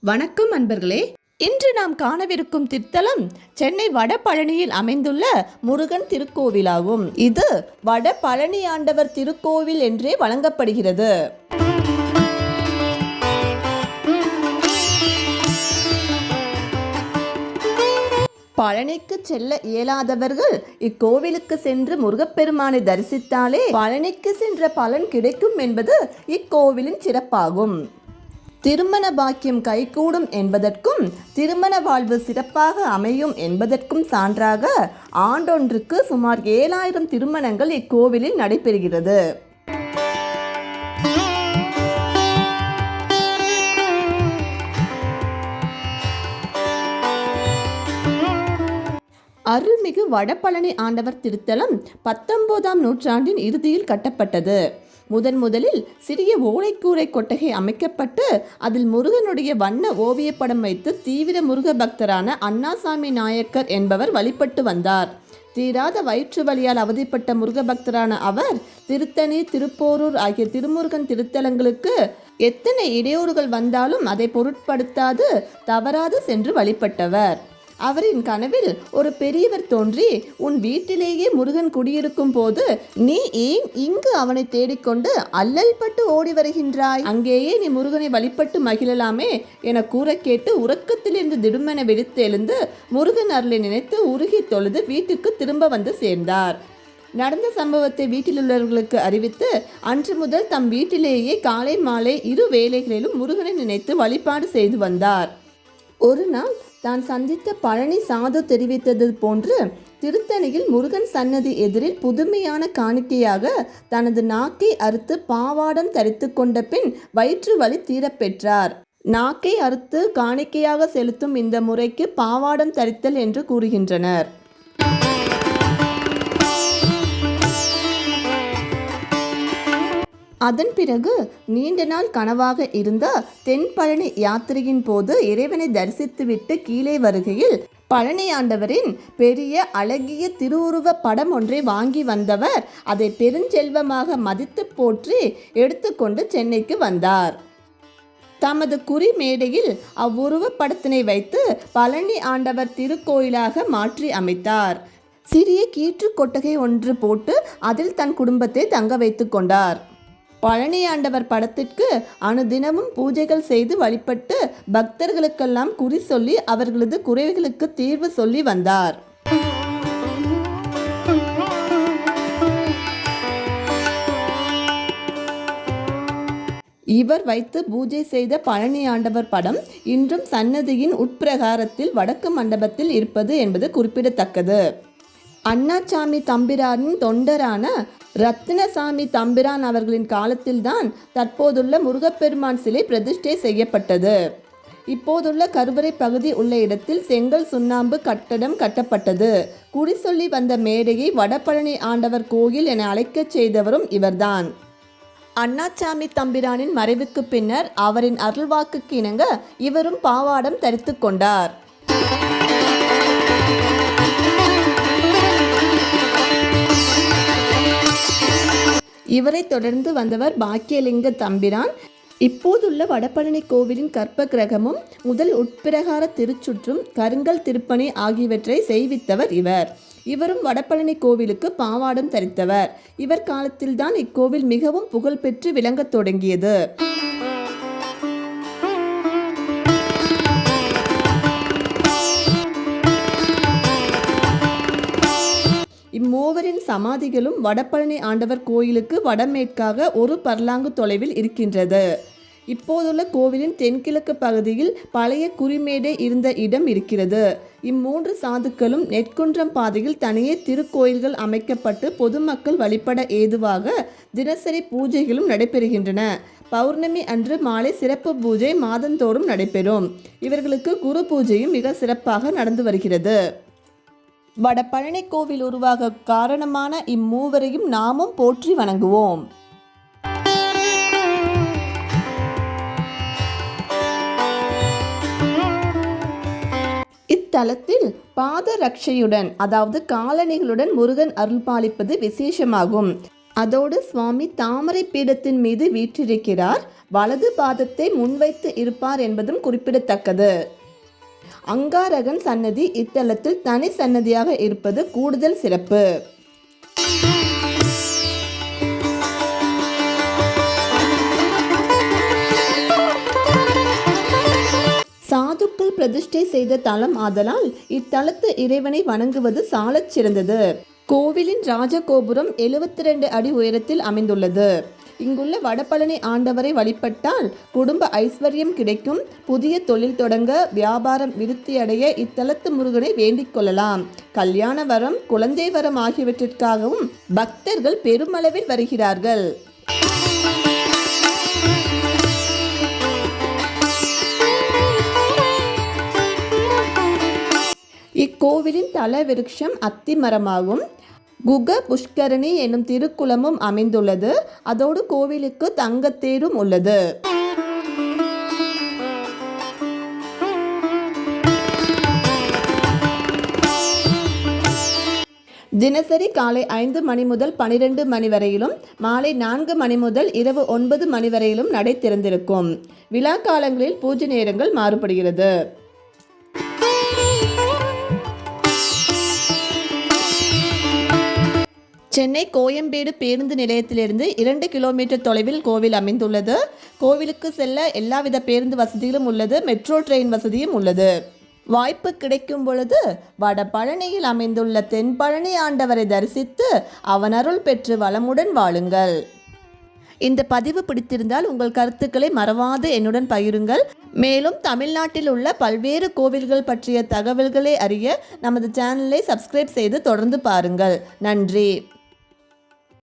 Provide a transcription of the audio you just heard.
வணக்கம் அன்பர்களே. இன்று நாம் காணவிருக்கும் திருத்தலம் சென்னை வடபழனியில் அமைந்துள்ள முருகன் திருக்கோவிலாகும். இது வடபழனி ஆண்டவர் திருக்கோவில் என்றே வழங்கப்படுகிறது. பழனிக்கு செல்ல இயலாதவர்கள் இக்கோவிலுக்கு சென்று முருகப்பெருமானை தரிசித்தாலே பழனிக்கு சென்ற பலன் கிடைக்கும் என்பது இக்கோவிலின் சிறப்பாகும். திருமண பாக்கியம் கைகூடும் என்பதற்கும் திருமண வாழ்வு சிறப்பாக அமையும் என்பதற்கும் சான்றாக ஆண்டொன்றுக்கு சுமார் 7000 திருமணங்கள் இக்கோவிலில் நடைபெறுகிறது. அருள்மிகு வடபழனி ஆண்டவர் திருத்தலம் 19ஆம் நூற்றாண்டின் இறுதியில் கட்டப்பட்டது. முதலில் சிறிய ஓலைக்கூரை கொட்டகை அமைக்கப்பட்டு அதில் முருகனுடைய வண்ண ஓவியப்படம் வைத்து தீவிர முருக பக்தரான அண்ணாசாமி நாயக்கர் என்பவர் வழிபட்டு வந்தார். தீராத வயிற்று வலியால் அவதிப்பட்ட முருக பக்தரான அவர் திருத்தணி, திருப்போரூர் ஆகிய திருமுருகன் திருத்தலங்களுக்கு எத்தனை இடையூறுகள் வந்தாலும் அதை பொருட்படுத்தாது தவறாது சென்று வழிபட்டவர். அவரின் கனவில் ஒரு பெரியவர் தோன்றி, உன் வீட்டிலேயே முருகன் குடியிருக்கும் போது நீ ஏன் இங்கு அவனை தேடிக்கொண்டு அல்லல் பட்டு ஓடி வருகின்றாய்? அங்கேயே நீ முருகனை வழிபட்டு மகிழலாமே என கூற கேட்டு உறக்கத்திலிருந்து திடுமென வெடித்து எழுந்து முருகன் அருளை நினைத்து உருகி தொழுது வீட்டுக்கு திரும்ப வந்து சேர்ந்தார். நடந்த சம்பவத்தை வீட்டிலுள்ளவர்களுக்கு அறிவித்து அன்று முதல் தம் வீட்டிலேயே காலை மாலை 2 வேளைகளிலும் முருகனை நினைத்து வழிபாடு செய்து வந்தார். ஒரு நாள் தான் சந்தித்த பழனி சாது தெரிவித்தது போன்று திருத்தணியில் முருகன் சன்னதி எதிரில் புதுமையான காணிக்கையாக தனது நாக்கை அறுத்து பாவாடம் தரித்து கொண்ட பின் வயிற்று வலி தீரப்பெற்றார். நாக்கை அறுத்து காணிக்கையாக செலுத்தும் இந்த முறைக்கு பாவாடம் தரித்தல் என்று கூறுகின்றனர். அதன் பிறகு நீண்ட நாள் கனவாக இருந்த தென்பழனி யாத்திரையின் போது இறைவனை தரிசித்துவிட்டு கீழே வருகையில் பழனி ஆண்டவரின் பெரிய அழகிய திருவுருவ படம் ஒன்றை வாங்கி வந்தவர் அதை பெருஞ்செல்வமாக மதித்து போற்றி எடுத்துக்கொண்டு சென்னைக்கு வந்தார். தமது குறி மேடையில் அவ்வுருவ படத்தினை வைத்து பழனி ஆண்டவர் திருக்கோயிலாக மாற்றி அமைத்தார். சிறிய கீற்று கொட்டகை ஒன்று போட்டு அதில் தன் குடும்பத்தை தங்க வைத்து கொண்டார். பழனி ஆண்டவர் படத்திற்கு அனுதினமும் பூஜைகள் செய்து வழிபட்டு பக்தர்களுக்கெல்லாம் குறி சொல்லி அவர்களது குறைகளுக்கு தீர்வு சொல்லி வந்தார். இவர் வைத்து பூஜை செய்த பழனி ஆண்டவர் படம் இன்றும் சன்னதியின் உட்பிரகாரத்தில் வடக்கு மண்டபத்தில் இருப்பது என்பது குறிப்பிடத்தக்கது. அண்ணாசாமி தம்பிரானின் தொண்டரான ரத்தினசாமி தம்பிரான் அவர்களின் காலத்தில்தான் தற்போதுள்ள முருகப்பெருமான் சிலை பிரதிஷ்டை செய்யப்பட்டது. இப்போதுள்ள கருவறை பகுதி உள்ள இடத்தில் செங்கல் சுண்ணாம்பு கட்டடம் கட்டப்பட்டது. குறி சொல்லி வந்த மேடையை வடபழனி ஆண்டவர் கோயில் என அழைக்கச் செய்தவரும் இவர்தான். அண்ணாசாமி தம்பிரானின் மறைவுக்கு பின்னர் அவரின் அருள்வாக்குக்கு இணங்க இவரும் பாவாடம் தரித்து கொண்டார். இவரை தொடர்ந்து வந்தவர் பாக்கியலிங்க தம்பிரான். இப்போதுள்ள வடபழனி கோவிலின் கற்ப கிரகமும் முதல் உட்பிரகார திருச்சுற்றும் கருங்கல் திருப்பணி ஆகியவற்றை செய்வித்தவர் இவர். இவரும் வடபழனி கோவிலுக்கு பாவாடம் தரித்தவர். இவர் காலத்தில்தான் இக்கோவில் மிகவும் புகழ்பெற்று விளங்கத் தொடங்கியது. இம்மூவரின் சமாதிகளும் வடபழனி ஆண்டவர் கோயிலுக்கு வடமேற்காக 1 பர்லாங்கு தொலைவில் இருக்கின்றது. இப்போதுள்ள கோவிலின் தென்கிழக்கு பகுதியில் பழைய குறிமேடை இருந்த இடம் இருக்கிறது. இம்மூன்று சாதுக்களும் நெற்குன்றம் பாதையில் தனியே திருக்கோயில்கள் அமைக்கப்பட்டு பொதுமக்கள் வழிபட ஏதுவாக தினசரி பூஜைகளும் நடைபெறுகின்றன. பௌர்ணமி அன்று மாலை சிறப்பு பூஜை மாதந்தோறும் நடைபெறும். இவர்களுக்கு குரு பூஜையும் மிக சிறப்பாக நடந்து வருகிறது. வடபழனி கோவில் உருவாக காரணமான இம்மூவரையும் நாமும் போற்றி வணங்குவோம். இத்தலத்தில் பாத ரட்சையுடன் அதாவது காலணிகளுடன் முருகன் அருள்பாலிப்பது விசேஷமாகும். அதோடு சுவாமி தாமரை பீடத்தின் மீது வீற்றிருக்கிறார். வலது பாதத்தை முன்வைத்து இருப்பார் என்பதும் குறிப்பிடத்தக்கது. அங்காரகன் சன்னதி இத்தலத்தில் தனி சன்னதியாக இருப்பது கூடுதல் சிறப்பு. சாதுக்கள் பிரதிஷ்டை செய்த தலம் ஆதலால் இத்தலத்து இறைவனை வணங்குவது சாலச் சிறந்தது. கோவிலின் ராஜகோபுரம் 72 அடி உயரத்தில் அமைந்துள்ளது. இங்குள்ள வடபழனி ஆண்டவரை வழிபட்டால் குடும்ப ஐஸ்வர்யம் கிடைக்கும், புதிய தொழில் தொடங்க, வியாபாரம் விருத்தியடைய இத்தலத்து முருகனை வேண்டிக் கொள்ளலாம். கல்யாண வரம், குழந்தை வரம் ஆகியவற்றிற்காகவும் பக்தர்கள் பெருமளவில் வருகிறார்கள். இக்கோவிலின் தல விருட்சம் அத்தி மரமாகும். குக புஷ்கரணி எனும் திருக்குளமும் அமைந்துள்ளது. அதோடு கோவிலுக்கு தங்கத்தேரும் உள்ளது. தினசரி காலை 5 மணி முதல் 12 மணி வரையிலும், மாலை 4 மணி முதல் இரவு 9 மணி வரையிலும் நடை திறந்திருக்கும். விழா காலங்களில் பூஜை நேரங்கள் மாறுபடுகிறது. சென்னை கோயம்பேடு பேருந்து நிலையத்திலிருந்து 2 கிலோமீட்டர் தொலைவில் கோவில் அமைந்துள்ளது. கோவிலுக்கு செல்ல எல்லாவித பேருந்து வசதிகளும் உள்ளது. மெட்ரோ ட்ரெயின் வசதியும் உள்ளது. வாய்ப்பு கிடைக்கும் பொழுது வட பழனியில் அமைந்துள்ள தென்பழனி ஆண்டவரை தரிசித்து அவன் அருள் பெற்று வளமுடன் வாழுங்கள். இந்த பதிவு பிடித்திருந்தால் உங்கள் கருத்துக்களை மறவாது என்னுடன் பகிருங்கள். மேலும் தமிழ்நாட்டில் உள்ள பல்வேறு கோவில்கள் பற்றிய தகவல்களை அறிய நமது சேனலை சப்ஸ்கிரைப் செய்து தொடர்ந்து பாருங்கள். நன்றி.